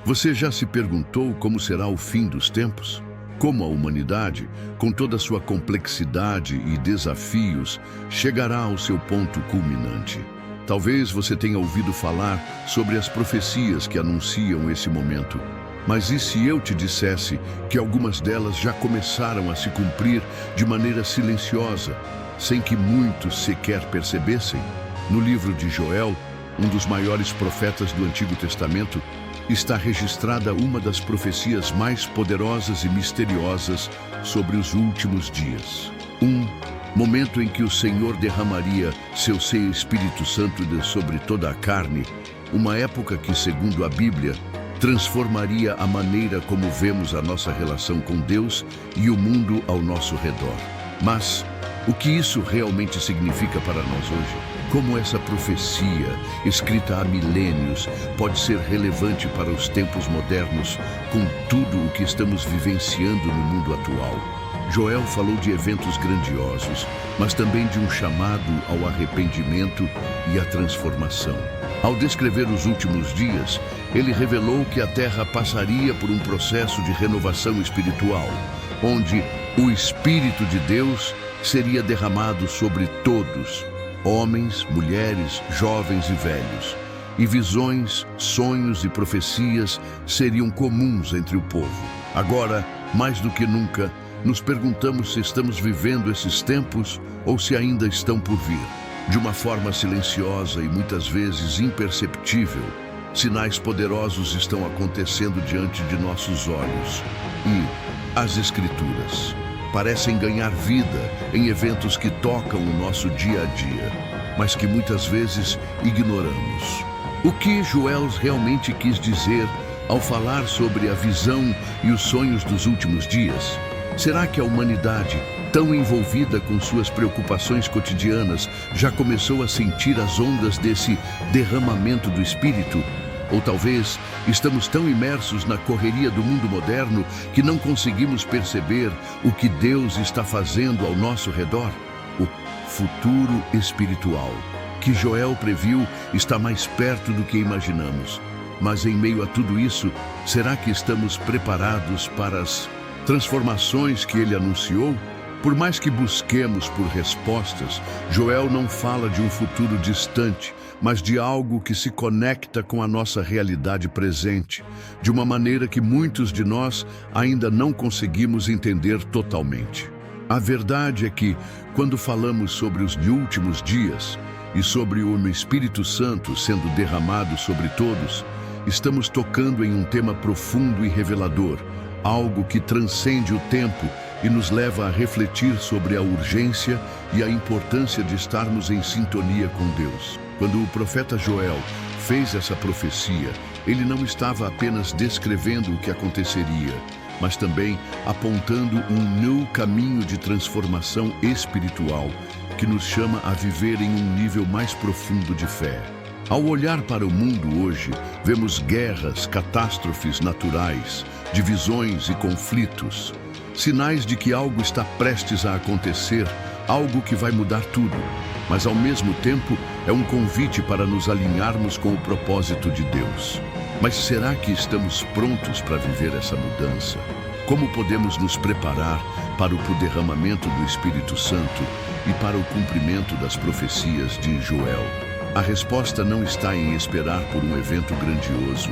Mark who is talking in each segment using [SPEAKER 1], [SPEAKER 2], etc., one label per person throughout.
[SPEAKER 1] Você já se perguntou como será o fim dos tempos? Como a humanidade, com toda a sua complexidade e desafios, chegará ao seu ponto culminante? Talvez você tenha ouvido falar sobre as profecias que anunciam esse momento. Mas e se eu te dissesse que algumas delas já começaram a se cumprir de maneira silenciosa, sem que muitos sequer percebessem? No livro de Joel, um dos maiores profetas do Antigo Testamento, está registrada uma das profecias mais poderosas e misteriosas sobre os últimos dias. Momento em que o Senhor derramaria seu ser Espírito Santo sobre toda a carne, uma época que, segundo a Bíblia, transformaria a maneira como vemos a nossa relação com Deus e o mundo ao nosso redor. Mas o que isso realmente significa para nós hoje? Como essa profecia, escrita há milênios, pode ser relevante para os tempos modernos, com tudo o que estamos vivenciando no mundo atual? Joel falou de eventos grandiosos, mas também de um chamado ao arrependimento e à transformação. Ao descrever os últimos dias, ele revelou que a Terra passaria por um processo de renovação espiritual, onde o Espírito de Deus seria derramado sobre todos, homens, mulheres, jovens e velhos, e visões, sonhos e profecias seriam comuns entre o povo. Agora, mais do que nunca, nos perguntamos se estamos vivendo esses tempos ou se ainda estão por vir. De uma forma silenciosa e muitas vezes imperceptível, sinais poderosos estão acontecendo diante de nossos olhos. E as Escrituras parecem ganhar vida em eventos que tocam o nosso dia a dia, mas que muitas vezes ignoramos. O que Joel realmente quis dizer ao falar sobre a visão e os sonhos dos últimos dias? Será que a humanidade, tão envolvida com suas preocupações cotidianas, já começou a sentir as ondas desse derramamento do Espírito? Ou talvez estamos tão imersos na correria do mundo moderno que não conseguimos perceber o que Deus está fazendo ao nosso redor? O futuro espiritual, que Joel previu, está mais perto do que imaginamos. Mas em meio a tudo isso, será que estamos preparados para as transformações que ele anunciou? Por mais que busquemos por respostas, Joel não fala de um futuro distante, mas de algo que se conecta com a nossa realidade presente, de uma maneira que muitos de nós ainda não conseguimos entender totalmente. A verdade é que, quando falamos sobre os últimos dias e sobre o Espírito Santo sendo derramado sobre todos, estamos tocando em um tema profundo e revelador, algo que transcende o tempo e nos leva a refletir sobre a urgência e a importância de estarmos em sintonia com Deus. Quando o profeta Joel fez essa profecia, ele não estava apenas descrevendo o que aconteceria, mas também apontando um novo caminho de transformação espiritual que nos chama a viver em um nível mais profundo de fé. Ao olhar para o mundo hoje, vemos guerras, catástrofes naturais, divisões e conflitos, sinais de que algo está prestes a acontecer, algo que vai mudar tudo, mas ao mesmo tempo é um convite para nos alinharmos com o propósito de Deus. Mas será que estamos prontos para viver essa mudança? Como podemos nos preparar para o derramamento do Espírito Santo e para o cumprimento das profecias de Joel? A resposta não está em esperar por um evento grandioso,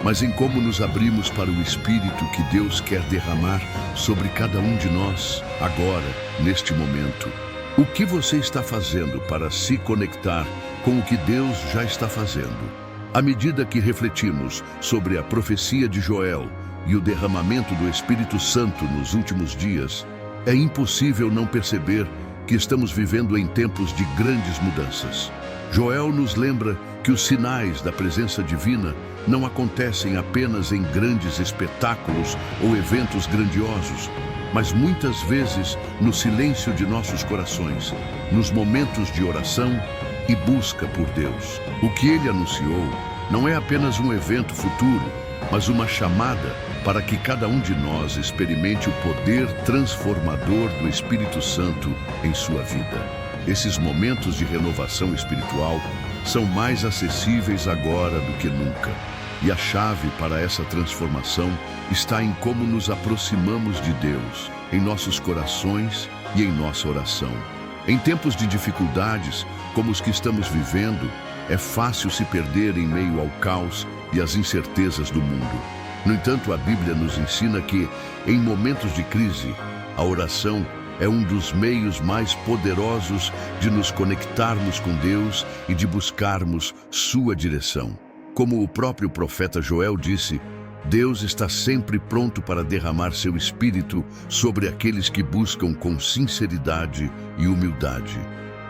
[SPEAKER 1] mas em como nos abrimos para o Espírito que Deus quer derramar sobre cada um de nós, agora, neste momento. O que você está fazendo para se conectar com o que Deus já está fazendo? À medida que refletimos sobre a profecia de Joel e o derramamento do Espírito Santo nos últimos dias, é impossível não perceber que estamos vivendo em tempos de grandes mudanças. Joel nos lembra que os sinais da presença divina não acontecem apenas em grandes espetáculos ou eventos grandiosos, mas muitas vezes no silêncio de nossos corações, nos momentos de oração e busca por Deus. O que ele anunciou não é apenas um evento futuro, mas uma chamada para que cada um de nós experimente o poder transformador do Espírito Santo em sua vida. Esses momentos de renovação espiritual são mais acessíveis agora do que nunca. E a chave para essa transformação está em como nos aproximamos de Deus, em nossos corações e em nossa oração. Em tempos de dificuldades, como os que estamos vivendo, é fácil se perder em meio ao caos e às incertezas do mundo. No entanto, a Bíblia nos ensina que, em momentos de crise, a oração é um dos meios mais poderosos de nos conectarmos com Deus e de buscarmos sua direção. Como o próprio profeta Joel disse, Deus está sempre pronto para derramar seu Espírito sobre aqueles que buscam com sinceridade e humildade.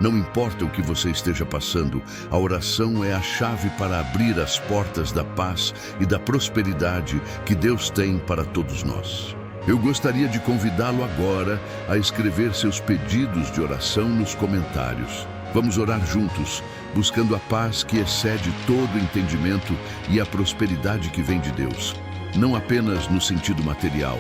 [SPEAKER 1] Não importa o que você esteja passando, a oração é a chave para abrir as portas da paz e da prosperidade que Deus tem para todos nós. Eu gostaria de convidá-lo agora a escrever seus pedidos de oração nos comentários. Vamos orar juntos, buscando a paz que excede todo entendimento e a prosperidade que vem de Deus. Não apenas no sentido material,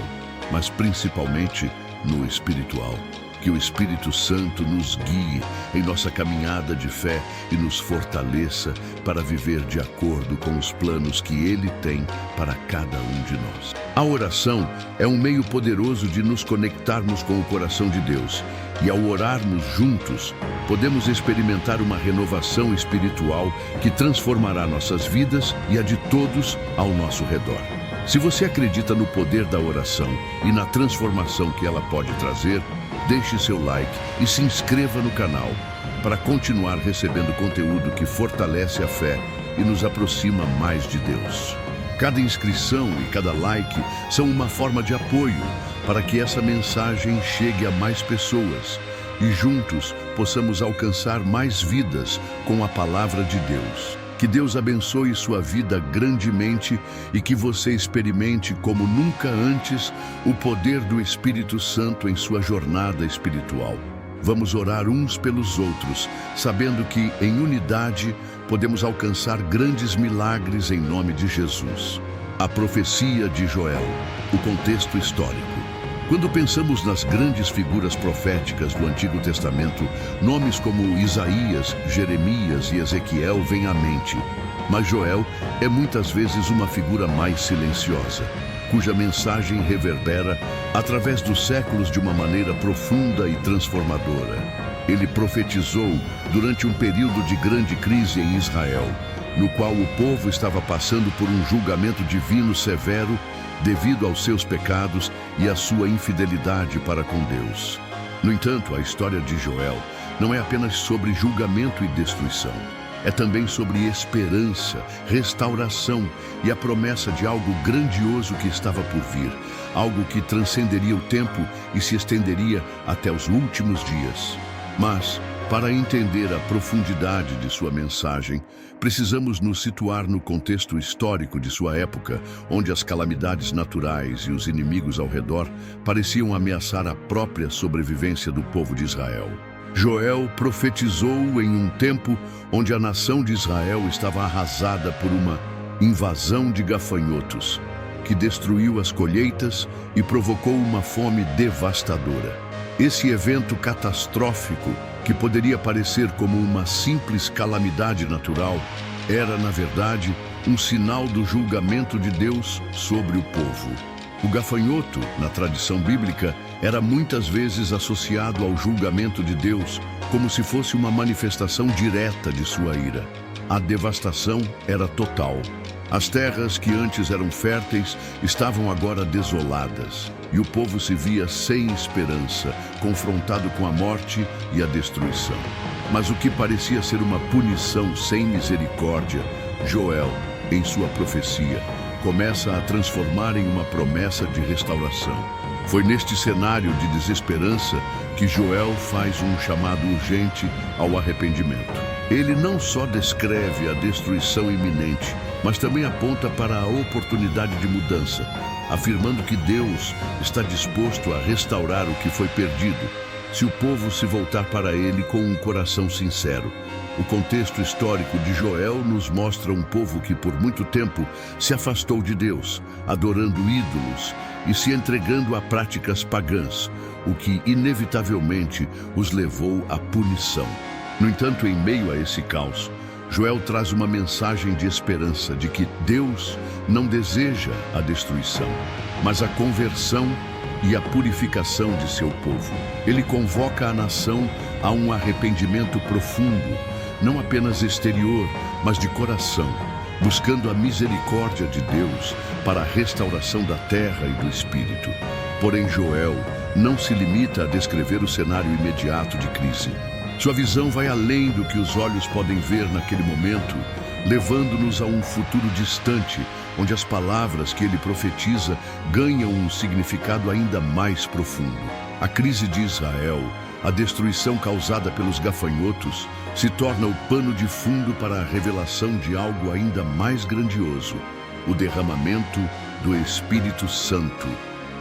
[SPEAKER 1] mas principalmente no espiritual. Que o Espírito Santo nos guie em nossa caminhada de fé e nos fortaleça para viver de acordo com os planos que Ele tem para cada um de nós. A oração é um meio poderoso de nos conectarmos com o coração de Deus. E ao orarmos juntos, podemos experimentar uma renovação espiritual que transformará nossas vidas e a de todos ao nosso redor. Se você acredita no poder da oração e na transformação que ela pode trazer, deixe seu like e se inscreva no canal para continuar recebendo conteúdo que fortalece a fé e nos aproxima mais de Deus. Cada inscrição e cada like são uma forma de apoio para que essa mensagem chegue a mais pessoas e juntos possamos alcançar mais vidas com a palavra de Deus. Que Deus abençoe sua vida grandemente e que você experimente como nunca antes o poder do Espírito Santo em sua jornada espiritual. Vamos orar uns pelos outros, sabendo que, em unidade, podemos alcançar grandes milagres em nome de Jesus. A profecia de Joel, o contexto histórico. Quando pensamos nas grandes figuras proféticas do Antigo Testamento, nomes como Isaías, Jeremias e Ezequiel vêm à mente. Mas Joel é muitas vezes uma figura mais silenciosa, cuja mensagem reverbera através dos séculos de uma maneira profunda e transformadora. Ele profetizou durante um período de grande crise em Israel, no qual o povo estava passando por um julgamento divino severo devido aos seus pecados e à sua infidelidade para com Deus. No entanto, a história de Joel não é apenas sobre julgamento e destruição. É também sobre esperança, restauração e a promessa de algo grandioso que estava por vir, algo que transcenderia o tempo e se estenderia até os últimos dias. Mas, para entender a profundidade de sua mensagem, precisamos nos situar no contexto histórico de sua época, onde as calamidades naturais e os inimigos ao redor pareciam ameaçar a própria sobrevivência do povo de Israel. Joel profetizou em um tempo onde a nação de Israel estava arrasada por uma invasão de gafanhotos, que destruiu as colheitas e provocou uma fome devastadora. Esse evento catastrófico, que poderia parecer como uma simples calamidade natural, era, na verdade, um sinal do julgamento de Deus sobre o povo. O gafanhoto, na tradição bíblica, era muitas vezes associado ao julgamento de Deus, como se fosse uma manifestação direta de sua ira. A devastação era total. As terras que antes eram férteis estavam agora desoladas, e o povo se via sem esperança, confrontado com a morte e a destruição. Mas o que parecia ser uma punição sem misericórdia, Joel, em sua profecia, começa a transformar em uma promessa de restauração. Foi neste cenário de desesperança que Joel faz um chamado urgente ao arrependimento. Ele não só descreve a destruição iminente, mas também aponta para a oportunidade de mudança, afirmando que Deus está disposto a restaurar o que foi perdido, se o povo se voltar para ele com um coração sincero. O contexto histórico de Joel nos mostra um povo que por muito tempo se afastou de Deus, adorando ídolos e se entregando a práticas pagãs, o que inevitavelmente os levou à punição. No entanto, em meio a esse caos, Joel traz uma mensagem de esperança de que Deus não deseja a destruição, mas a conversão e a purificação de seu povo. Ele convoca a nação a um arrependimento profundo, não apenas exterior, mas de coração, buscando a misericórdia de Deus para a restauração da terra e do espírito. Porém, Joel não se limita a descrever o cenário imediato de crise. Sua visão vai além do que os olhos podem ver naquele momento, levando-nos a um futuro distante, onde as palavras que ele profetiza ganham um significado ainda mais profundo. A crise de Israel, a destruição causada pelos gafanhotos, se torna o pano de fundo para a revelação de algo ainda mais grandioso, o derramamento do Espírito Santo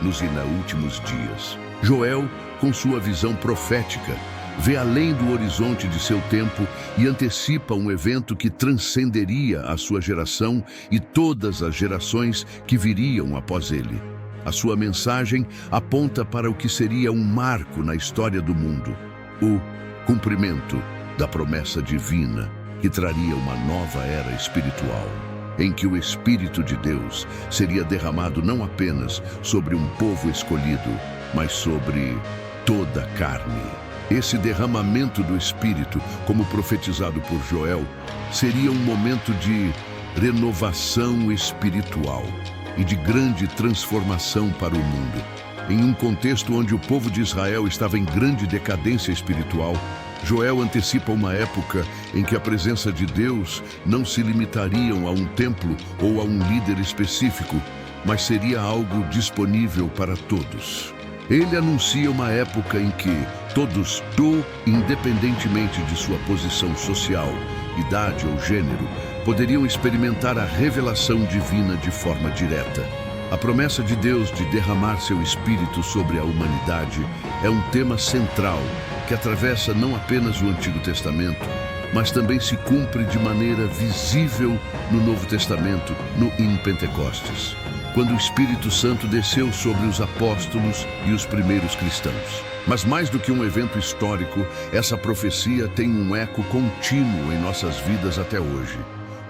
[SPEAKER 1] nos últimos dias. Joel, com sua visão profética, vê além do horizonte de seu tempo e antecipa um evento que transcenderia a sua geração e todas as gerações que viriam após ele. A sua mensagem aponta para o que seria um marco na história do mundo, o cumprimento da promessa divina que traria uma nova era espiritual, em que o Espírito de Deus seria derramado não apenas sobre um povo escolhido, mas sobre toda a carne. Esse derramamento do Espírito, como profetizado por Joel, seria um momento de renovação espiritual e de grande transformação para o mundo. Em um contexto onde o povo de Israel estava em grande decadência espiritual, Joel antecipa uma época em que a presença de Deus não se limitariam a um templo ou a um líder específico, mas seria algo disponível para todos. Ele anuncia uma época em que todos, independentemente de sua posição social, idade ou gênero, poderiam experimentar a revelação divina de forma direta. A promessa de Deus de derramar seu Espírito sobre a humanidade é um tema central que atravessa não apenas o Antigo Testamento, mas também se cumpre de maneira visível no Novo Testamento, em Pentecostes, quando o Espírito Santo desceu sobre os apóstolos e os primeiros cristãos. Mas mais do que um evento histórico, essa profecia tem um eco contínuo em nossas vidas até hoje.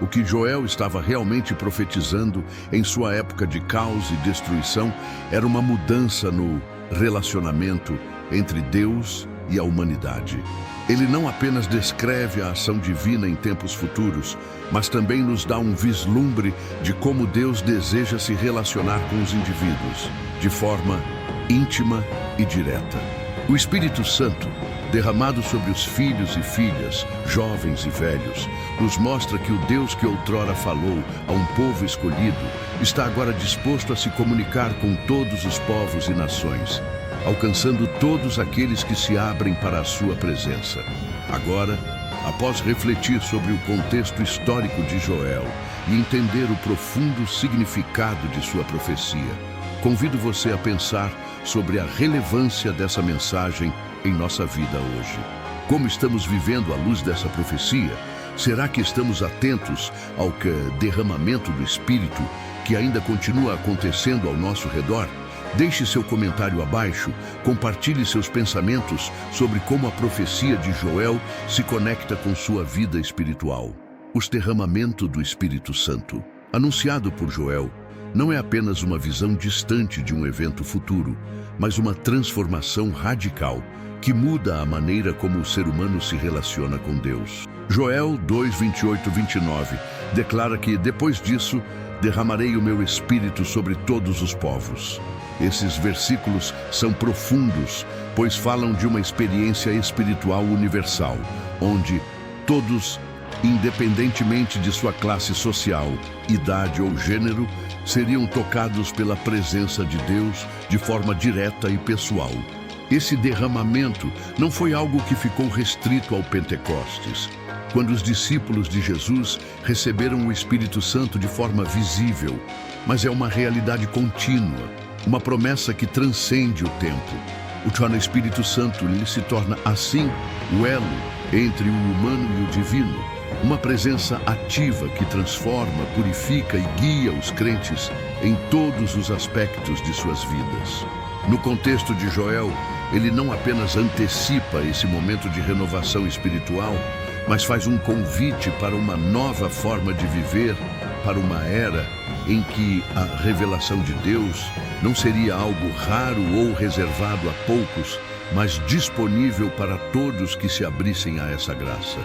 [SPEAKER 1] O que Joel estava realmente profetizando em sua época de caos e destruição era uma mudança no relacionamento entre Deus e a humanidade. Ele não apenas descreve a ação divina em tempos futuros, mas também nos dá um vislumbre de como Deus deseja se relacionar com os indivíduos, de forma íntima e direta. O Espírito Santo, derramado sobre os filhos e filhas, jovens e velhos, nos mostra que o Deus que outrora falou a um povo escolhido está agora disposto a se comunicar com todos os povos e nações, alcançando todos aqueles que se abrem para a sua presença. Agora, após refletir sobre o contexto histórico de Joel e entender o profundo significado de sua profecia, convido você a pensar sobre a relevância dessa mensagem em nossa vida hoje. Como estamos vivendo à luz dessa profecia? Será que estamos atentos ao derramamento do Espírito que ainda continua acontecendo ao nosso redor? Deixe seu comentário abaixo, compartilhe seus pensamentos sobre como a profecia de Joel se conecta com sua vida espiritual. O derramamento do Espírito Santo, anunciado por Joel, não é apenas uma visão distante de um evento futuro, mas uma transformação radical que muda a maneira como o ser humano se relaciona com Deus. Joel 2:28-29 declara que, depois disso, derramarei o meu Espírito sobre todos os povos. Esses versículos são profundos, pois falam de uma experiência espiritual universal, onde todos, independentemente de sua classe social, idade ou gênero, seriam tocados pela presença de Deus de forma direta e pessoal. Esse derramamento não foi algo que ficou restrito ao Pentecostes, quando os discípulos de Jesus receberam o Espírito Santo de forma visível, mas é uma realidade contínua, uma promessa que transcende o tempo. O Espírito Santo ele se torna, assim, o elo entre o humano e o divino, uma presença ativa que transforma, purifica e guia os crentes em todos os aspectos de suas vidas. No contexto de Joel, ele não apenas antecipa esse momento de renovação espiritual, mas faz um convite para uma nova forma de viver, para uma era em que a revelação de Deus não seria algo raro ou reservado a poucos, mas disponível para todos que se abrissem a essa graça.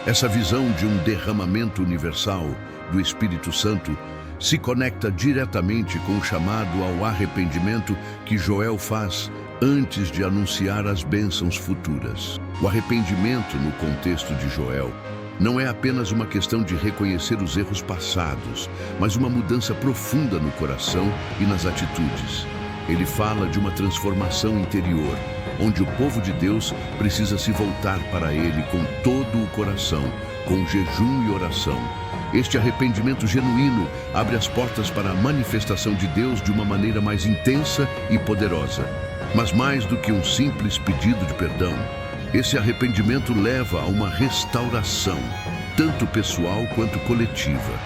[SPEAKER 1] Essa visão de um derramamento universal do Espírito Santo se conecta diretamente com o chamado ao arrependimento que Joel faz antes de anunciar as bênçãos futuras. O arrependimento, no contexto de Joel, não é apenas uma questão de reconhecer os erros passados, mas uma mudança profunda no coração e nas atitudes. Ele fala de uma transformação interior, onde o povo de Deus precisa se voltar para Ele com todo o coração, com jejum e oração. Este arrependimento genuíno abre as portas para a manifestação de Deus de uma maneira mais intensa e poderosa. Mas mais do que um simples pedido de perdão, esse arrependimento leva a uma restauração, tanto pessoal quanto coletiva.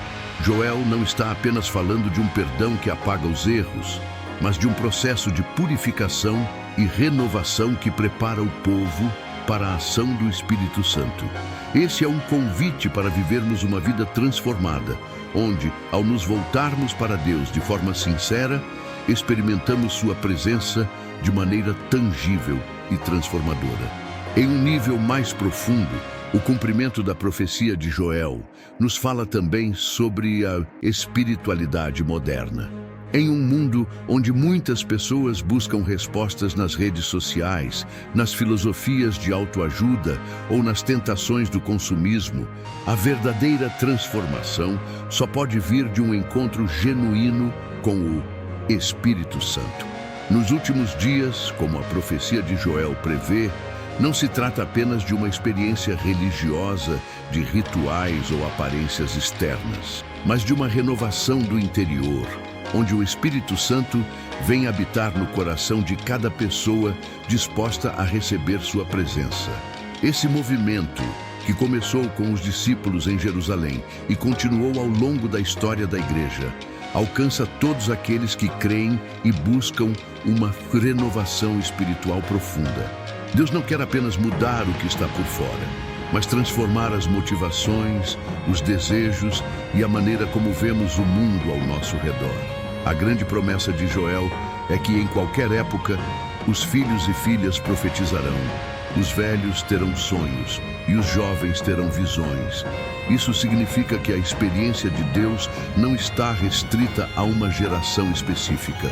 [SPEAKER 1] Joel não está apenas falando de um perdão que apaga os erros, mas de um processo de purificação e renovação que prepara o povo para a ação do Espírito Santo. Esse é um convite para vivermos uma vida transformada, onde, ao nos voltarmos para Deus de forma sincera, experimentamos sua presença de maneira tangível e transformadora. Em um nível mais profundo, o cumprimento da profecia de Joel nos fala também sobre a espiritualidade moderna. Em um mundo onde muitas pessoas buscam respostas nas redes sociais, nas filosofias de autoajuda ou nas tentações do consumismo, a verdadeira transformação só pode vir de um encontro genuíno com o Espírito Santo. Nos últimos dias, como a profecia de Joel prevê, não se trata apenas de uma experiência religiosa, de rituais ou aparências externas, mas de uma renovação do interior, onde o Espírito Santo vem habitar no coração de cada pessoa disposta a receber sua presença. Esse movimento, que começou com os discípulos em Jerusalém e continuou ao longo da história da igreja, alcança todos aqueles que creem e buscam uma renovação espiritual profunda. Deus não quer apenas mudar o que está por fora, mas transformar as motivações, os desejos e a maneira como vemos o mundo ao nosso redor. A grande promessa de Joel é que em qualquer época, os filhos e filhas profetizarão, os velhos terão sonhos e os jovens terão visões. Isso significa que a experiência de Deus não está restrita a uma geração específica.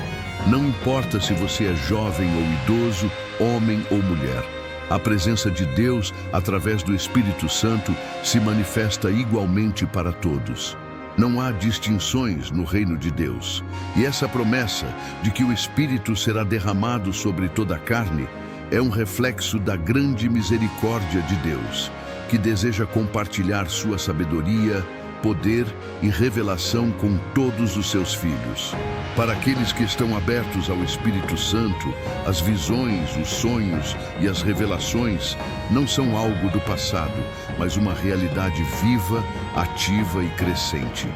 [SPEAKER 1] Não importa se você é jovem ou idoso, homem ou mulher. A presença de Deus, através do Espírito Santo, se manifesta igualmente para todos. Não há distinções no reino de Deus. E essa promessa de que o Espírito será derramado sobre toda a carne é um reflexo da grande misericórdia de Deus, que deseja compartilhar sua sabedoria, poder e revelação com todos os seus filhos. Para aqueles que estão abertos ao Espírito Santo, as visões, os sonhos e as revelações não são algo do passado, mas uma realidade viva, ativa e crescente.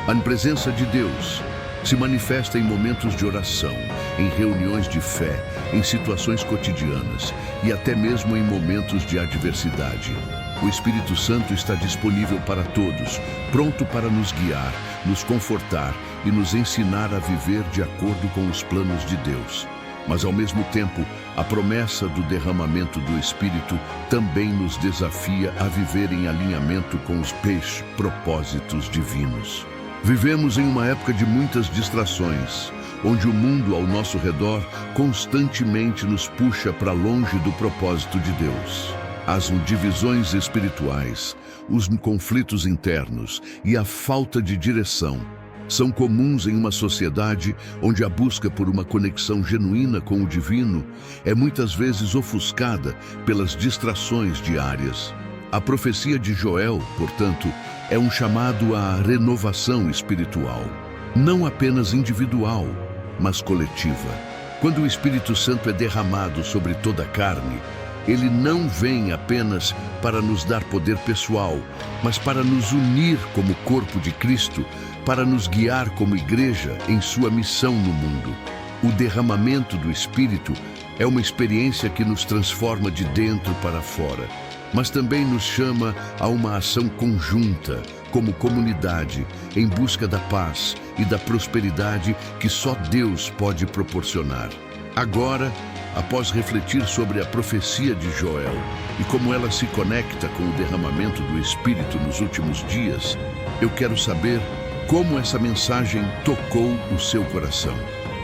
[SPEAKER 1] A presença de Deus se manifesta em momentos de oração, em reuniões de fé, em situações cotidianas e até mesmo em momentos de adversidade. O Espírito Santo está disponível para todos, pronto para nos guiar, nos confortar e nos ensinar a viver de acordo com os planos de Deus. Mas, ao mesmo tempo, a promessa do derramamento do Espírito também nos desafia a viver em alinhamento com os propósitos divinos. Vivemos em uma época de muitas distrações, onde o mundo ao nosso redor constantemente nos puxa para longe do propósito de Deus. As divisões espirituais, os conflitos internos e a falta de direção são comuns em uma sociedade onde a busca por uma conexão genuína com o divino é muitas vezes ofuscada pelas distrações diárias. A profecia de Joel, portanto, é um chamado à renovação espiritual, não apenas individual, mas coletiva. Quando o Espírito Santo é derramado sobre toda a carne, ele não vem apenas para nos dar poder pessoal, mas para nos unir como corpo de Cristo, para nos guiar como igreja em sua missão no mundo. O derramamento do Espírito é uma experiência que nos transforma de dentro para fora. mas também nos chama a uma ação conjunta, como comunidade, em busca da paz e da prosperidade que só Deus pode proporcionar. Agora, após refletir sobre a profecia de Joel e como ela se conecta com o derramamento do Espírito nos últimos dias, eu quero saber como essa mensagem tocou o seu coração.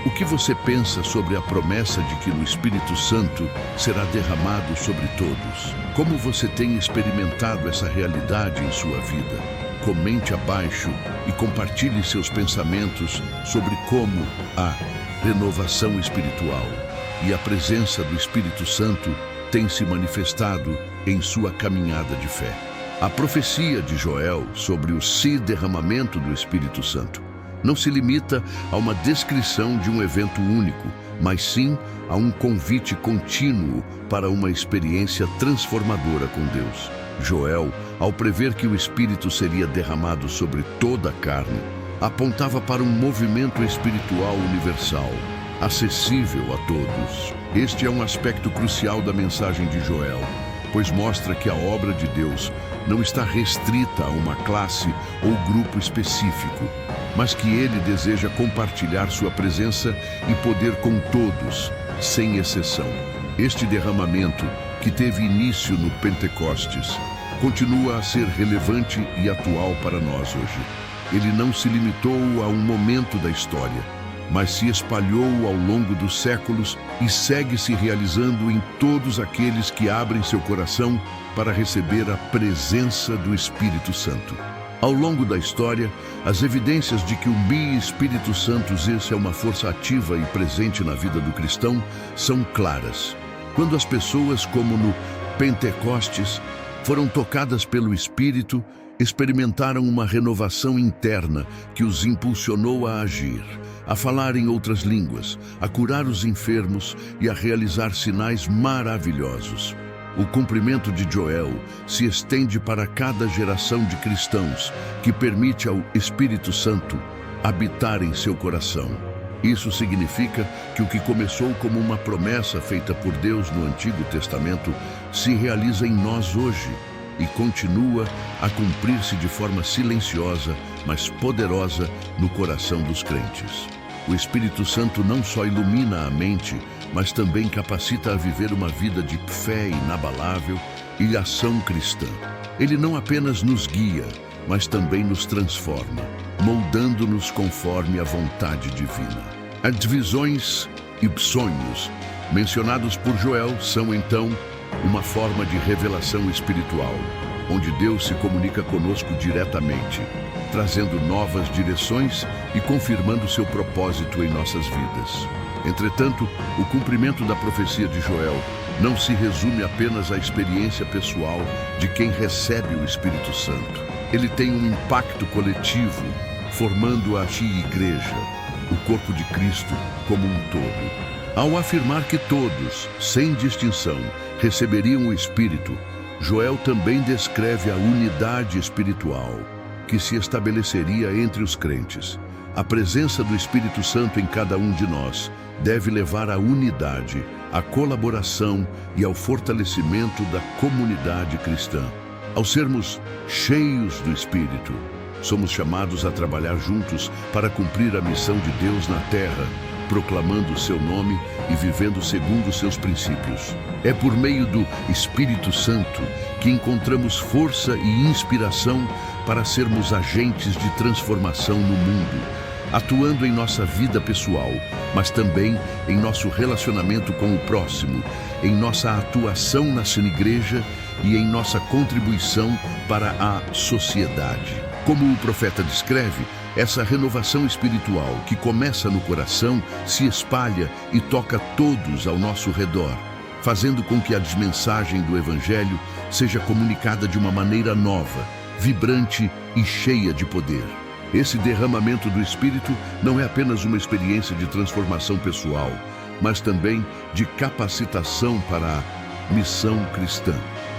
[SPEAKER 1] O que você pensa sobre a promessa de que o Espírito Santo será derramado sobre todos? Como você tem experimentado essa realidade em sua vida? Comente abaixo e compartilhe seus pensamentos sobre como a renovação espiritual e a presença do Espírito Santo tem se manifestado em sua caminhada de fé. A profecia de Joel sobre o derramamento do Espírito Santo não se limita a uma descrição de um evento único, mas sim a um convite contínuo para uma experiência transformadora com Deus. Joel, ao prever que o Espírito seria derramado sobre toda a carne, apontava para um movimento espiritual universal, acessível a todos. Este é um aspecto crucial da mensagem de Joel, pois mostra que a obra de Deus não está restrita a uma classe ou grupo específico, mas que ele deseja compartilhar sua presença e poder com todos, sem exceção. Este derramamento, que teve início no Pentecostes, continua a ser relevante e atual para nós hoje. Ele não se limitou a um momento da história, mas se espalhou ao longo dos séculos e segue se realizando em todos aqueles que abrem seu coração para receber a presença do Espírito Santo. Ao longo da história, as evidências de que o Espírito Santo exerce uma força ativa e presente na vida do cristão são claras. Quando as pessoas, como no Pentecostes, foram tocadas pelo Espírito, experimentaram uma renovação interna que os impulsionou a agir, a falar em outras línguas, a curar os enfermos e a realizar sinais maravilhosos. O cumprimento de Joel se estende para cada geração de cristãos que permite ao Espírito Santo habitar em seu coração. Isso significa que o que começou como uma promessa feita por Deus no Antigo Testamento se realiza em nós hoje e continua a cumprir-se de forma silenciosa, mas poderosa no coração dos crentes. O Espírito Santo não só ilumina a mente, mas também capacita a viver uma vida de fé inabalável e ação cristã. Ele não apenas nos guia, mas também nos transforma, moldando-nos conforme a vontade divina. As visões e sonhos mencionados por Joel são, então, uma forma de revelação espiritual, onde Deus se comunica conosco diretamente, trazendo novas direções e confirmando seu propósito em nossas vidas. Entretanto, o cumprimento da profecia de Joel não se resume apenas à experiência pessoal de quem recebe o Espírito Santo. Ele tem um impacto coletivo, formando a igreja, o corpo de Cristo como um todo. Ao afirmar que todos, sem distinção, receberiam o Espírito, Joel também descreve a unidade espiritual que se estabeleceria entre os crentes. A presença do Espírito Santo em cada um de nós deve levar à unidade, à colaboração e ao fortalecimento da comunidade cristã. Ao sermos cheios do Espírito, somos chamados a trabalhar juntos para cumprir a missão de Deus na terra, proclamando o seu nome e vivendo segundo os seus princípios. É por meio do Espírito Santo que encontramos força e inspiração para sermos agentes de transformação no mundo, atuando em nossa vida pessoal, mas também em nosso relacionamento com o próximo, em nossa atuação na igreja e em nossa contribuição para a sociedade. Como o profeta descreve, essa renovação espiritual que começa no coração se espalha e toca todos ao nosso redor, fazendo com que a mensagem do Evangelho seja comunicada de uma maneira nova, vibrante e cheia de poder. Esse derramamento do Espírito não é apenas uma experiência de transformação pessoal, mas também de capacitação para a missão cristã.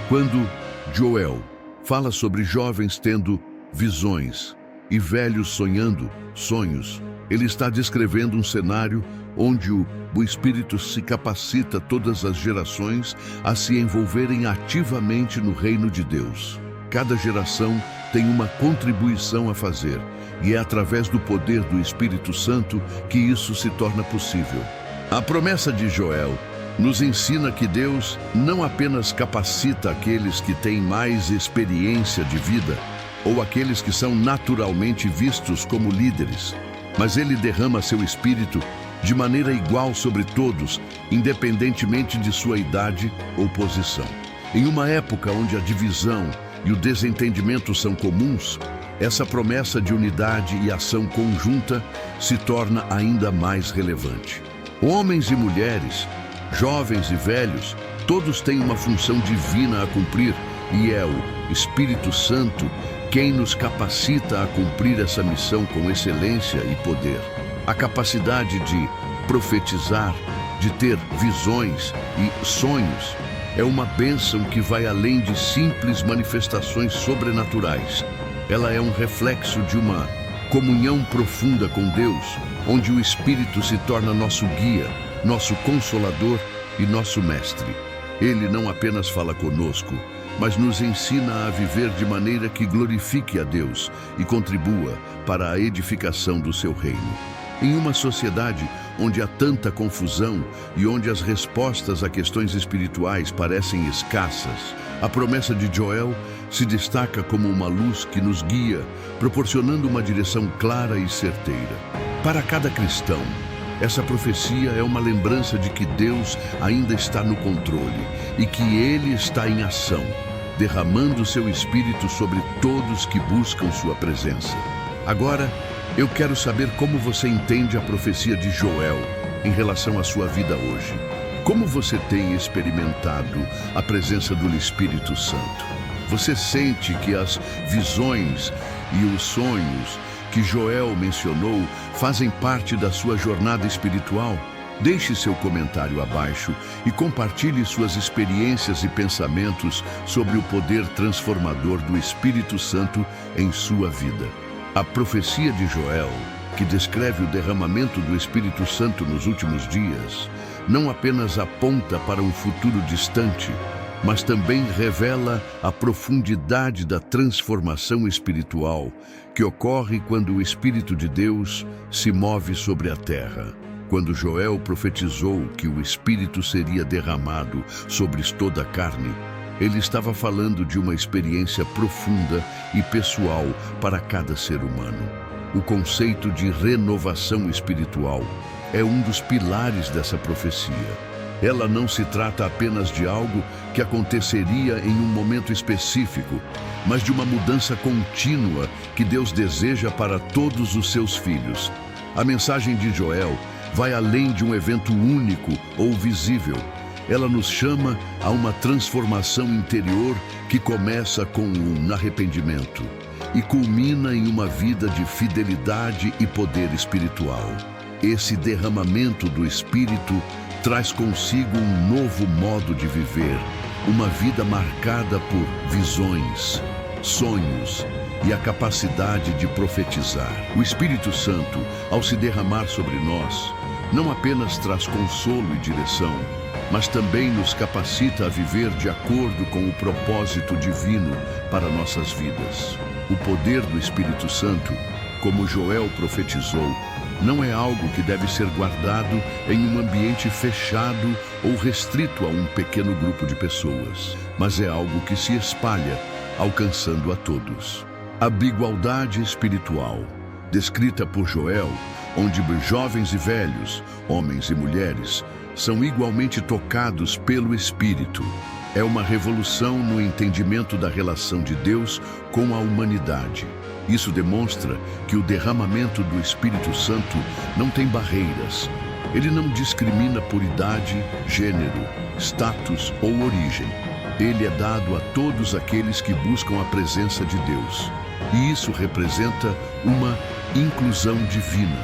[SPEAKER 1] Quando Joel fala sobre jovens tendo visões e velhos sonhando sonhos, Ele está descrevendo um cenário onde o Espírito se capacita todas as gerações a se envolverem ativamente no reino de Deus. Cada geração tem uma contribuição a fazer, e é através do poder do Espírito Santo que isso se torna possível. A promessa de Joel nos ensina que Deus não apenas capacita aqueles que têm mais experiência de vida, ou aqueles que são naturalmente vistos como líderes, mas Ele derrama seu Espírito de maneira igual sobre todos, independentemente de sua idade ou posição. Em uma época onde a divisão e o desentendimento são comuns, essa promessa de unidade e ação conjunta se torna ainda mais relevante. Homens e mulheres, jovens e velhos, todos têm uma função divina a cumprir, e é o Espírito Santo quem nos capacita a cumprir essa missão com excelência e poder. A capacidade de profetizar, de ter visões e sonhos, é uma bênção que vai além de simples manifestações sobrenaturais. Ela é um reflexo de uma comunhão profunda com Deus, onde o Espírito se torna nosso guia, nosso consolador e nosso mestre. Ele não apenas fala conosco, mas nos ensina a viver de maneira que glorifique a Deus e contribua para a edificação do seu reino. Em uma sociedade onde há tanta confusão e onde as respostas a questões espirituais parecem escassas, a promessa de Joel se destaca como uma luz que nos guia, proporcionando uma direção clara e certeira. Para cada cristão, essa profecia é uma lembrança de que Deus ainda está no controle e que Ele está em ação, derramando seu Espírito sobre todos que buscam sua presença. Agora, eu quero saber como você entende a profecia de Joel em relação à sua vida hoje. Como você tem experimentado a presença do Espírito Santo? Você sente que as visões e os sonhos que Joel mencionou fazem parte da sua jornada espiritual? Deixe seu comentário abaixo e compartilhe suas experiências e pensamentos sobre o poder transformador do Espírito Santo em sua vida. A profecia de Joel, que descreve o derramamento do Espírito Santo nos últimos dias, não apenas aponta para um futuro distante, mas também revela a profundidade da transformação espiritual que ocorre quando o Espírito de Deus se move sobre a terra. Quando Joel profetizou que o Espírito seria derramado sobre toda a carne, ele estava falando de uma experiência profunda e pessoal para cada ser humano. O conceito de renovação espiritual é um dos pilares dessa profecia. Ela não se trata apenas de algo que aconteceria em um momento específico, mas de uma mudança contínua que Deus deseja para todos os seus filhos. A mensagem de Joel vai além de um evento único ou visível. Ela nos chama a uma transformação interior que começa com um arrependimento e culmina em uma vida de fidelidade e poder espiritual. Esse derramamento do Espírito traz consigo um novo modo de viver, uma vida marcada por visões, sonhos e a capacidade de profetizar. O Espírito Santo, ao se derramar sobre nós, não apenas traz consolo e direção, mas também nos capacita a viver de acordo com o propósito divino para nossas vidas. O poder do Espírito Santo, como Joel profetizou, não é algo que deve ser guardado em um ambiente fechado ou restrito a um pequeno grupo de pessoas, mas é algo que se espalha, alcançando a todos. A igualdade espiritual, descrita por Joel, onde jovens e velhos, homens e mulheres, são igualmente tocados pelo Espírito. É uma revolução no entendimento da relação de Deus com a humanidade. Isso demonstra que o derramamento do Espírito Santo não tem barreiras. Ele não discrimina por idade, gênero, status ou origem. Ele é dado a todos aqueles que buscam a presença de Deus. E isso representa uma inclusão divina,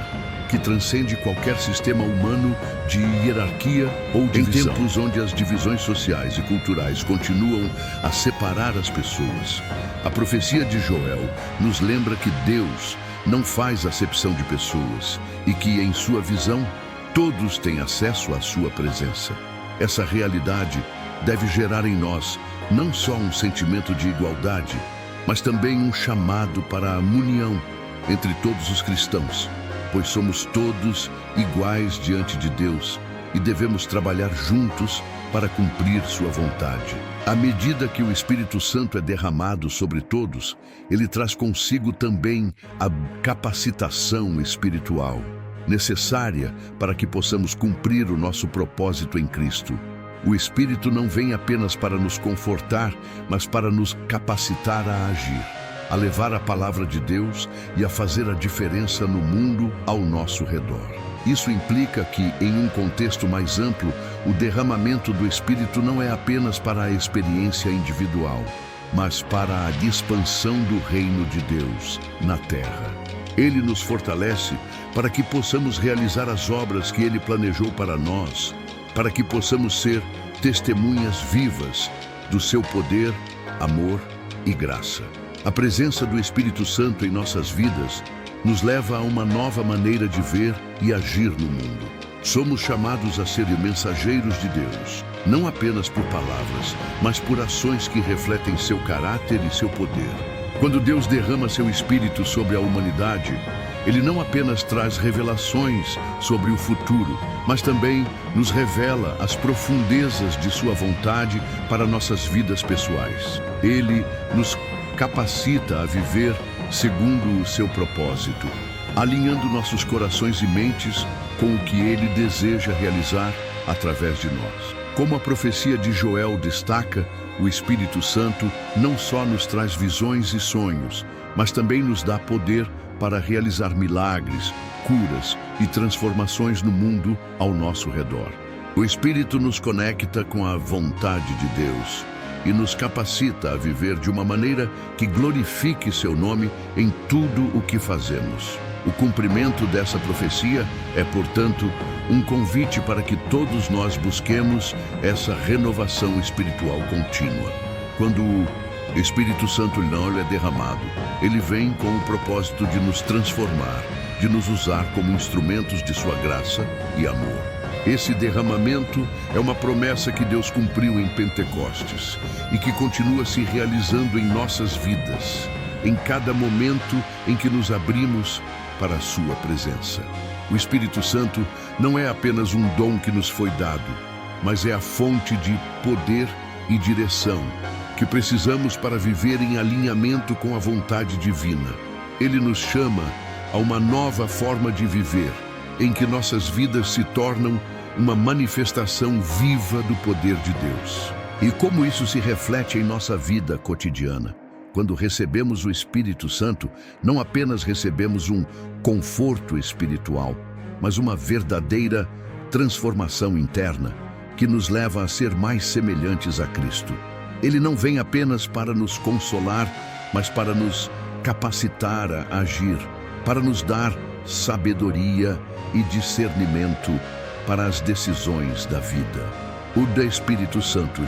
[SPEAKER 1] que transcende qualquer sistema humano de hierarquia ou divisão. Em tempos onde as divisões sociais e culturais continuam a separar as pessoas, a profecia de Joel nos lembra que Deus não faz acepção de pessoas e que, em sua visão, todos têm acesso à sua presença. Essa realidade deve gerar em nós não só um sentimento de igualdade, mas também um chamado para a união entre todos os cristãos, pois somos todos iguais diante de Deus e devemos trabalhar juntos para cumprir sua vontade. À medida que o Espírito Santo é derramado sobre todos, ele traz consigo também a capacitação espiritual necessária para que possamos cumprir o nosso propósito em Cristo. O Espírito não vem apenas para nos confortar, mas para nos capacitar a agir, a levar a palavra de Deus e a fazer a diferença no mundo ao nosso redor. Isso implica que, em um contexto mais amplo, o derramamento do Espírito não é apenas para a experiência individual, mas para a expansão do reino de Deus na terra. Ele nos fortalece para que possamos realizar as obras que Ele planejou para nós, para que possamos ser testemunhas vivas do seu poder, amor e graça. A presença do Espírito Santo em nossas vidas nos leva a uma nova maneira de ver e agir no mundo. Somos chamados a ser mensageiros de Deus, não apenas por palavras, mas por ações que refletem seu caráter e seu poder. Quando Deus derrama seu Espírito sobre a humanidade, Ele não apenas traz revelações sobre o futuro, mas também nos revela as profundezas de sua vontade para nossas vidas pessoais. Ele nos capacita a viver segundo o seu propósito, alinhando nossos corações e mentes com o que Ele deseja realizar através de nós. Como a profecia de Joel destaca, o Espírito Santo não só nos traz visões e sonhos, mas também nos dá poder para realizar milagres, curas e transformações no mundo ao nosso redor. O Espírito nos conecta com a vontade de Deus e nos capacita a viver de uma maneira que glorifique seu nome em tudo o que fazemos. O cumprimento dessa profecia é, portanto, um convite para que todos nós busquemos essa renovação espiritual contínua. Quando o Espírito Santo não é derramado, ele vem com o propósito de nos transformar, de nos usar como instrumentos de sua graça e amor. Esse derramamento é uma promessa que Deus cumpriu em Pentecostes e que continua se realizando em nossas vidas, em cada momento em que nos abrimos para a sua presença. O Espírito Santo não é apenas um dom que nos foi dado, mas é a fonte de poder e direção que precisamos para viver em alinhamento com a vontade divina. Ele nos chama a uma nova forma de viver, em que nossas vidas se tornam uma manifestação viva do poder de Deus. E como isso se reflete em nossa vida cotidiana? Quando recebemos o Espírito Santo, não apenas recebemos um conforto espiritual, mas uma verdadeira transformação interna que nos leva a ser mais semelhantes a Cristo. Ele não vem apenas para nos consolar, mas para nos capacitar a agir, para nos dar sabedoria e discernimento para as decisões da vida. O Espírito Santo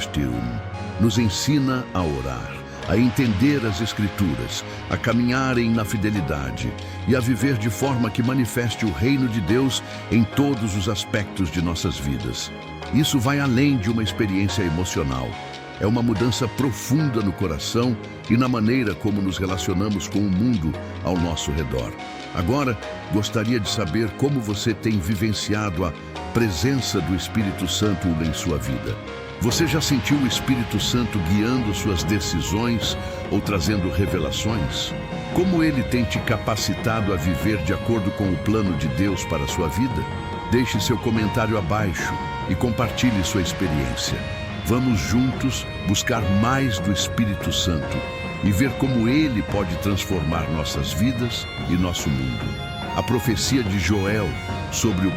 [SPEAKER 1] nos ensina a orar, a entender as Escrituras, a caminharem na fidelidade e a viver de forma que manifeste o reino de Deus em todos os aspectos de nossas vidas. Isso vai além de uma experiência emocional. É uma mudança profunda no coração e na maneira como nos relacionamos com o mundo ao nosso redor. Agora, gostaria de saber como você tem vivenciado a presença do Espírito Santo em sua vida. Você já sentiu o Espírito Santo guiando suas decisões ou trazendo revelações? Como ele tem te capacitado a viver de acordo com o plano de Deus para a sua vida? Deixe seu comentário abaixo e compartilhe sua experiência. Vamos juntos buscar mais do Espírito Santo e ver como ele pode transformar nossas vidas e nosso mundo. A profecia de Joel sobre o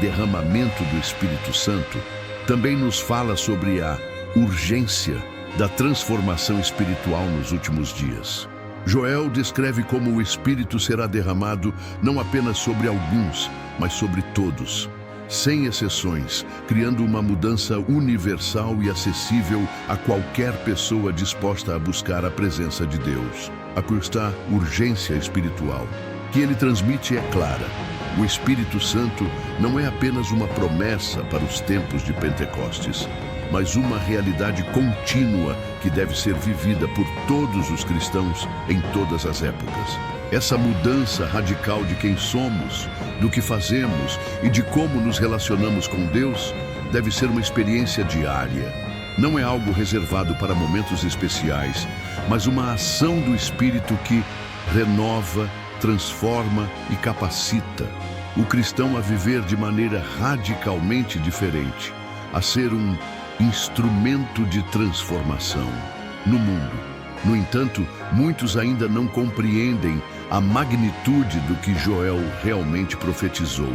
[SPEAKER 1] derramamento do Espírito Santo também nos fala sobre a urgência da transformação espiritual nos últimos dias. Joel descreve como o Espírito será derramado não apenas sobre alguns, mas sobre todos, sem exceções, criando uma mudança universal e acessível a qualquer pessoa disposta a buscar a presença de Deus. Aqui está urgência espiritual. que ele transmite é clara. O Espírito Santo não é apenas uma promessa para os tempos de Pentecostes, mas uma realidade contínua que deve ser vivida por todos os cristãos em todas as épocas. Essa mudança radical de quem somos, do que fazemos e de como nos relacionamos com Deus deve ser uma experiência diária. Não é algo reservado para momentos especiais, mas uma ação do Espírito que renova, transforma e capacita o cristão a viver de maneira radicalmente diferente, a ser um instrumento de transformação no mundo. No entanto, muitos ainda não compreendem a magnitude do que Joel realmente profetizou.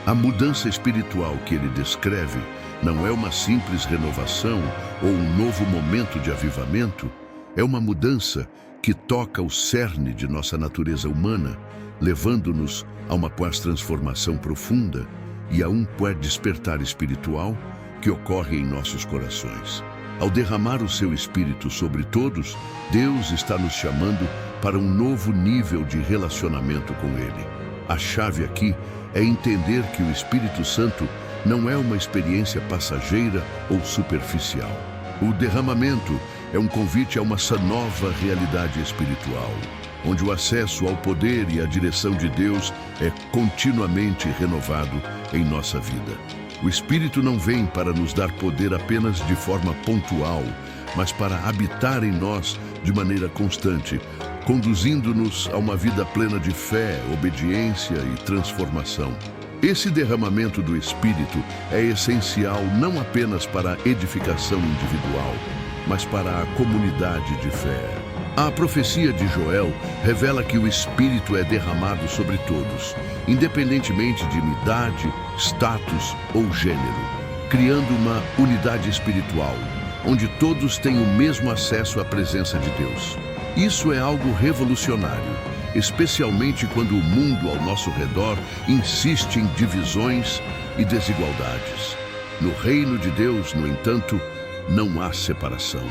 [SPEAKER 1] A mudança espiritual que ele descreve não é uma simples renovação ou um novo momento de avivamento, é uma mudança que toca o cerne de nossa natureza humana, levando-nos a uma pós-transformação profunda e a um pós-despertar espiritual que ocorre em nossos corações. Ao derramar o seu Espírito sobre todos, Deus está nos chamando para um novo nível de relacionamento com Ele. A chave aqui é entender que o Espírito Santo não é uma experiência passageira ou superficial. O derramamento é um convite a uma nova realidade espiritual, onde o acesso ao poder e à direção de Deus é continuamente renovado em nossa vida. O Espírito não vem para nos dar poder apenas de forma pontual, mas para habitar em nós de maneira constante, conduzindo-nos a uma vida plena de fé, obediência e transformação. Esse derramamento do Espírito é essencial não apenas para a edificação individual, mas para a comunidade de fé. A profecia de Joel revela que o Espírito é derramado sobre todos, independentemente de idade, status ou gênero, criando uma unidade espiritual, onde todos têm o mesmo acesso à presença de Deus. Isso é algo revolucionário, especialmente quando o mundo ao nosso redor insiste em divisões e desigualdades. No reino de Deus, no entanto, não há separação.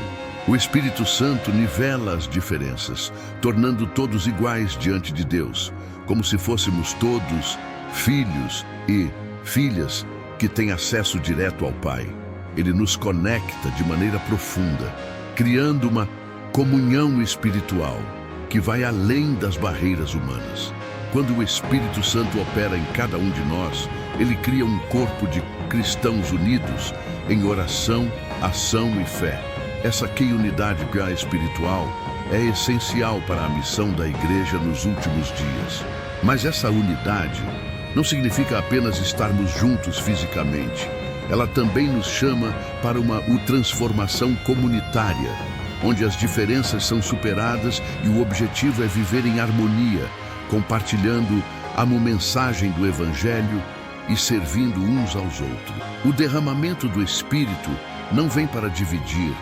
[SPEAKER 1] O Espírito Santo nivela as diferenças, tornando todos iguais diante de Deus, como se fôssemos todos filhos e filhas que têm acesso direto ao Pai. Ele nos conecta de maneira profunda, criando uma comunhão espiritual que vai além das barreiras humanas. Quando o Espírito Santo opera em cada um de nós, ele cria um corpo de cristãos unidos em oração, ação e fé. Essa unidade espiritual é essencial para a missão da igreja nos últimos dias. Mas essa unidade não significa apenas estarmos juntos fisicamente. Ela também nos chama para uma transformação comunitária, onde as diferenças são superadas e o objetivo é viver em harmonia, compartilhando a mensagem do Evangelho e servindo uns aos outros. O derramamento do Espírito não vem para dividir,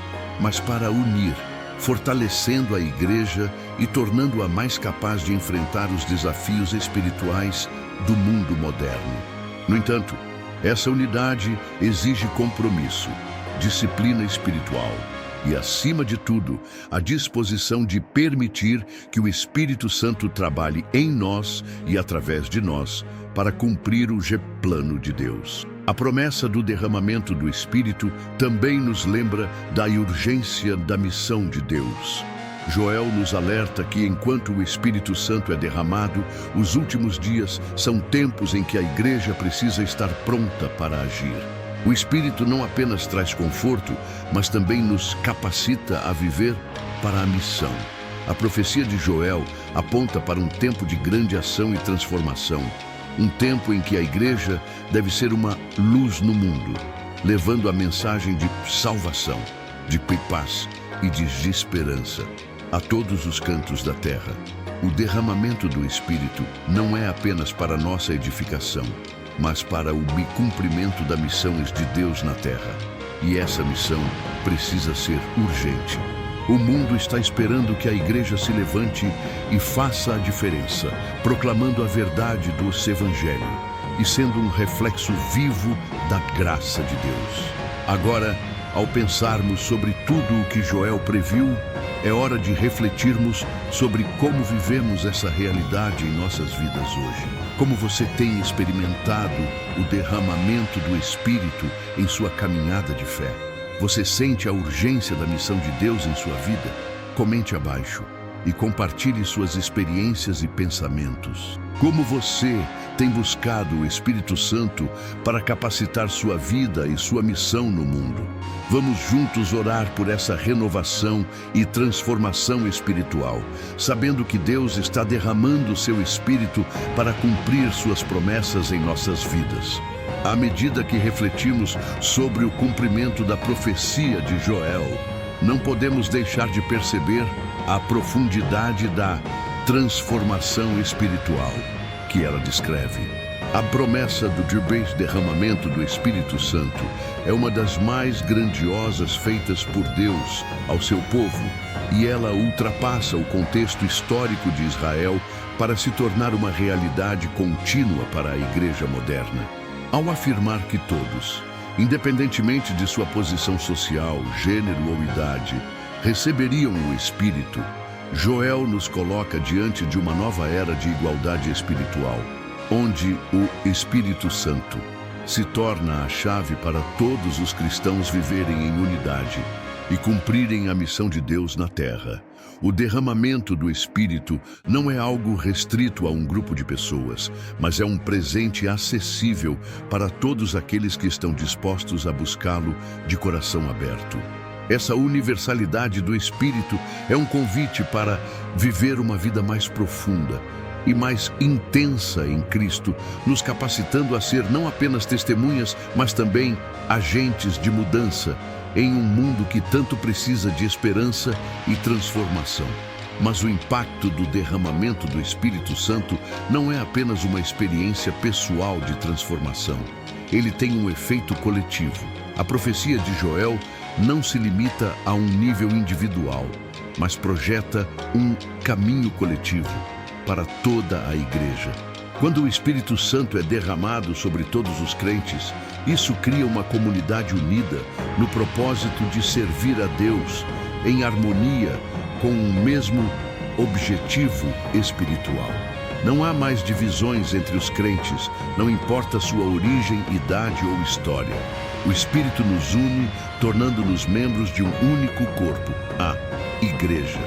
[SPEAKER 1] mas para unir, fortalecendo a igreja e tornando-a mais capaz de enfrentar os desafios espirituais do mundo moderno. No entanto, essa unidade exige compromisso, disciplina espiritual e, acima de tudo, a disposição de permitir que o Espírito Santo trabalhe em nós e através de nós para cumprir o plano de Deus. A promessa do derramamento do Espírito também nos lembra da urgência da missão de Deus. Joel nos alerta que enquanto o Espírito Santo é derramado, os últimos dias são tempos em que a igreja precisa estar pronta para agir. O Espírito não apenas traz conforto, mas também nos capacita a viver para a missão. A profecia de Joel aponta para um tempo de grande ação e transformação, um tempo em que a igreja deve ser uma luz no mundo, levando a mensagem de salvação, de paz e de esperança a todos os cantos da terra. O derramamento do Espírito não é apenas para nossa edificação, mas para o cumprimento da missão de Deus na terra. E essa missão precisa ser urgente. O mundo está esperando que a igreja se levante e faça a diferença, proclamando a verdade do Evangelho e sendo um reflexo vivo da graça de Deus. Agora, ao pensarmos sobre tudo o que Joel previu, é hora de refletirmos sobre como vivemos essa realidade em nossas vidas hoje. Como você tem experimentado o derramamento do Espírito em sua caminhada de fé? Você sente a urgência da missão de Deus em sua vida? Comente abaixo e compartilhe suas experiências e pensamentos. Como você tem buscado o Espírito Santo para capacitar sua vida e sua missão no mundo? Vamos juntos orar por essa renovação e transformação espiritual, sabendo que Deus está derramando seu Espírito para cumprir suas promessas em nossas vidas. À medida que refletimos sobre o cumprimento da profecia de Joel, não podemos deixar de perceber a profundidade da transformação espiritual que ela descreve. A promessa do derramamento do Espírito Santo é uma das mais grandiosas feitas por Deus ao seu povo, e ela ultrapassa o contexto histórico de Israel para se tornar uma realidade contínua para a igreja moderna. Ao afirmar que todos, independentemente de sua posição social, gênero ou idade, receberiam o Espírito, Joel nos coloca diante de uma nova era de igualdade espiritual, onde o Espírito Santo se torna a chave para todos os cristãos viverem em unidade e cumprirem a missão de Deus na terra. O derramamento do Espírito não é algo restrito a um grupo de pessoas, mas é um presente acessível para todos aqueles que estão dispostos a buscá-lo de coração aberto. Essa universalidade do Espírito é um convite para viver uma vida mais profunda e mais intensa em Cristo, nos capacitando a ser não apenas testemunhas, mas também agentes de mudança em um mundo que tanto precisa de esperança e transformação. Mas o impacto do derramamento do Espírito Santo não é apenas uma experiência pessoal de transformação. Ele tem um efeito coletivo. A profecia de Joel não se limita a um nível individual, mas projeta um caminho coletivo para toda a igreja. Quando o Espírito Santo é derramado sobre todos os crentes, isso cria uma comunidade unida no propósito de servir a Deus em harmonia com o mesmo objetivo espiritual. Não há mais divisões entre os crentes, não importa sua origem, idade ou história. O Espírito nos une, tornando-nos membros de um único corpo, a Igreja,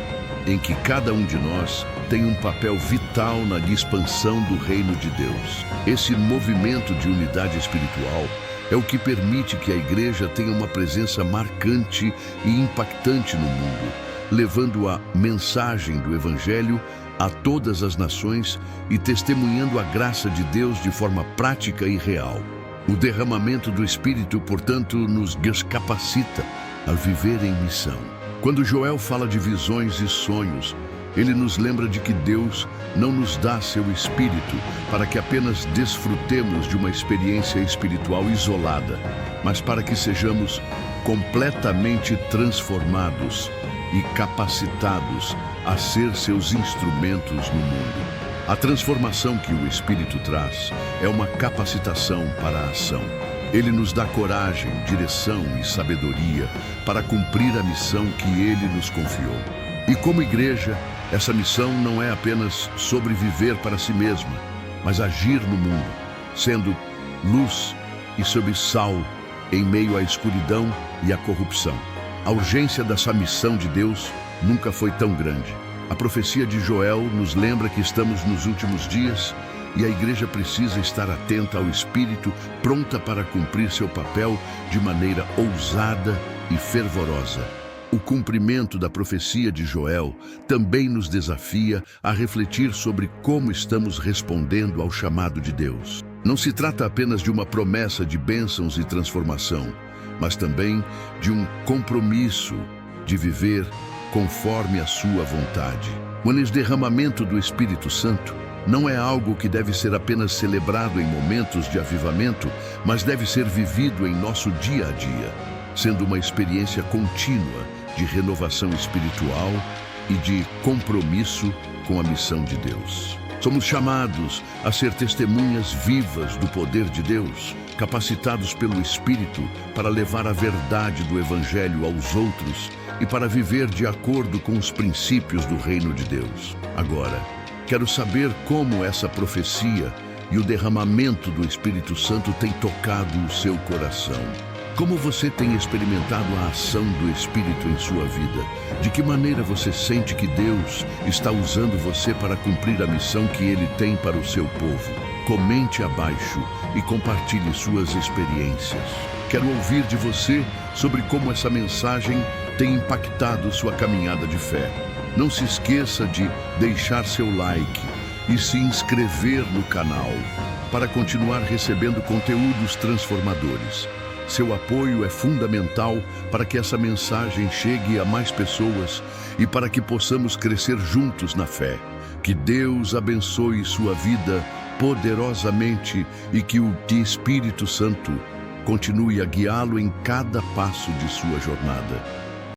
[SPEAKER 1] em que cada um de nós tem um papel vital na expansão do reino de Deus. Esse movimento de unidade espiritual é o que permite que a Igreja tenha uma presença marcante e impactante no mundo, levando a mensagem do Evangelho a todas as nações e testemunhando a graça de Deus de forma prática e real. O derramamento do Espírito, portanto, nos capacita a viver em missão. Quando Joel fala de visões e sonhos, ele nos lembra de que Deus não nos dá seu Espírito para que apenas desfrutemos de uma experiência espiritual isolada, mas para que sejamos completamente transformados e capacitados a ser seus instrumentos no mundo. A transformação que o Espírito traz é uma capacitação para a ação. Ele nos dá coragem, direção e sabedoria para cumprir a missão que Ele nos confiou. E como igreja, essa missão não é apenas sobreviver para si mesma, mas agir no mundo, sendo luz e sob sal em meio à escuridão e à corrupção. A urgência dessa missão de Deus nunca foi tão grande. A profecia de Joel nos lembra que estamos nos últimos dias e a igreja precisa estar atenta ao Espírito, pronta para cumprir seu papel de maneira ousada e fervorosa. O cumprimento da profecia de Joel também nos desafia a refletir sobre como estamos respondendo ao chamado de Deus. Não se trata apenas de uma promessa de bênçãos e transformação, mas também de um compromisso de viver conforme a sua vontade. O derramamento do Espírito Santo não é algo que deve ser apenas celebrado em momentos de avivamento, mas deve ser vivido em nosso dia a dia, sendo uma experiência contínua de renovação espiritual e de compromisso com a missão de Deus. Somos chamados a ser testemunhas vivas do poder de Deus, capacitados pelo Espírito para levar a verdade do Evangelho aos outros e para viver de acordo com os princípios do Reino de Deus. Agora, quero saber como essa profecia e o derramamento do Espírito Santo tem tocado o seu coração. Como você tem experimentado a ação do Espírito em sua vida? De que maneira você sente que Deus está usando você para cumprir a missão que Ele tem para o seu povo? Comente abaixo e compartilhe suas experiências. Quero ouvir de você sobre como essa mensagem tem impactado sua caminhada de fé. Não se esqueça de deixar seu like e se inscrever no canal para continuar recebendo conteúdos transformadores. Seu apoio é fundamental para que essa mensagem chegue a mais pessoas e para que possamos crescer juntos na fé. Que Deus abençoe sua vida poderosamente e que o Espírito Santo continue a guiá-lo em cada passo de sua jornada.